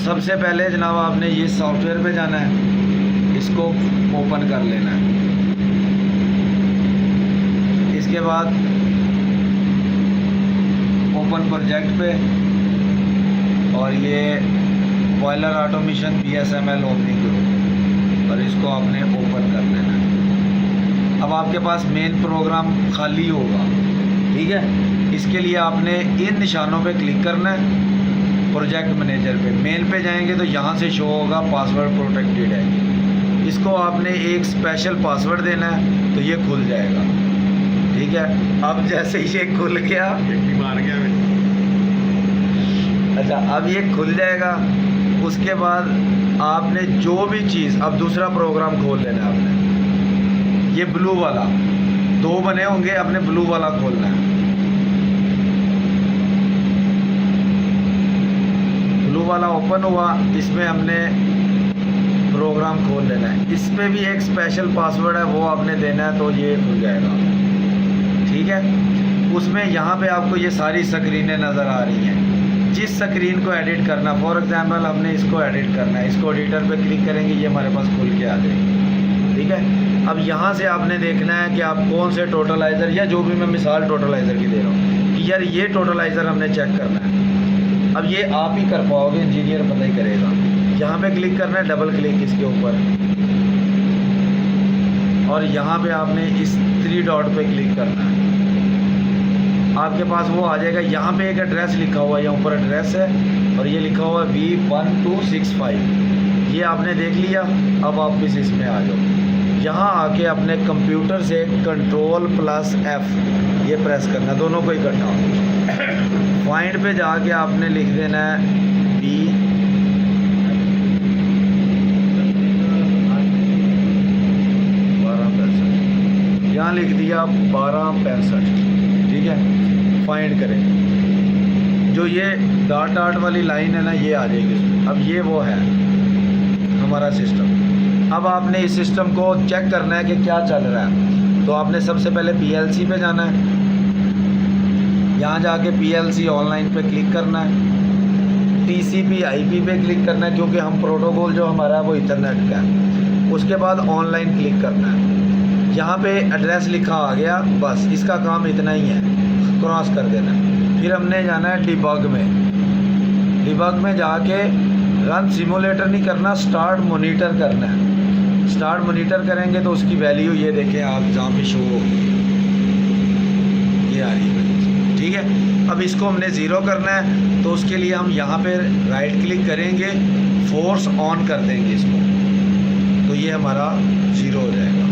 सबसे पहले जनाब आपने ये सॉफ्टवेयर पे जाना है, इसको ओपन कर लेना है। इसके बाद ओपन प्रोजेक्ट पे, और ये boiler automation BSML opening group, और इसको आपने ओपन कर लेना है। अब आपके पास मेन प्रोग्राम खाली होगा, ठीक है। इसके लिए आपने इन निशानों पे क्लिक करना है। प्रोजेक्ट मैनेजर पे मेन पे जाएंगे तो यहाँ से शो होगा पासवर्ड प्रोटेक्टेड है। इसको आपने एक स्पेशल पासवर्ड देना है तो ये खुल जाएगा, ठीक है। अब जैसे ये खुल गया, मार गया मैं। अच्छा, अब ये खुल जाएगा। उसके बाद आपने जो भी चीज़, अब दूसरा प्रोग्राम खोल लेना है आपने। ये ब्लू वाला, दो बने होंगे, आपने ब्लू वाला खोलना है। ब्लू वाला ओपन हुआ, इसमें हमने प्रोग्राम खोल लेना है। इस पे भी एक स्पेशल पासवर्ड है, वो आपने देना है तो ये खुल जाएगा, ठीक है। उसमें यहाँ पे आपको ये सारी स्क्रीनें नज़र आ रही हैं। जिस स्क्रीन को एडिट करना, फॉर एग्जांपल हमने इसको एडिट करना है, इसको एडिटर पे क्लिक करेंगे, ये हमारे पास खुल के आ जाएगी, ठीक है। अब यहाँ से आपने देखना है कि आप कौन से टोटलाइज़र, या जो भी मैं मिसाल टोटलाइज़र की दे रहा हूँ कि यार ये टोटलाइज़र हमने चेक करना है। अब ये आप ही कर पाओगे, इंजीनियर पता ही करेगा। यहाँ पे क्लिक करना है, डबल क्लिक इसके ऊपर, और यहाँ पे आपने इस 3 डॉट पे क्लिक करना है। आपके पास वो आ जाएगा। यहाँ पे एक एड्रेस लिखा हुआ है, यहाँ ऊपर एड्रेस है, और ये लिखा हुआ है V1265। ये आपने देख लिया। अब वापस इसमें आ जाओ। यहाँ आके अपने कंप्यूटर से Ctrl+F ये प्रेस करना, दोनों को इकट्ठा। फाइंड पे जाके आपने लिख देना है B, यहाँ लिख दिया 1265, ठीक है। फाइंड करें, जो ये डॉट डॉट वाली लाइन है ना, ये आ जाएगी इसमें। अब ये वो है हमारा सिस्टम। अब आपने इस सिस्टम को चेक करना है कि क्या चल रहा है, तो आपने सबसे पहले PLC पे जाना है। यहाँ जाके PLC ऑनलाइन पे क्लिक करना है। TCP/IP पे क्लिक करना है, क्योंकि हम प्रोटोकॉल जो हमारा है वो इथरनेट का है। उसके बाद ऑनलाइन क्लिक करना है। यहाँ पे एड्रेस लिखा आ गया, बस इसका काम इतना ही है, क्रॉस कर देना है। फिर हमने जाना है डिबग में। डिबग में जाके रन सिमुलेटर नहीं करना, स्टार्ट मॉनिटर करना है। स्टार्ट मॉनिटर करेंगे तो उसकी वैल्यू ये देखें आप, जहाँ पे शो होगी ये आ रही है, ठीक है। अब इसको हमने 0 करना है, तो उसके लिए हम यहाँ पे राइट क्लिक करेंगे, फोर्स ऑन कर देंगे इसको, तो ये हमारा 0 हो जाएगा।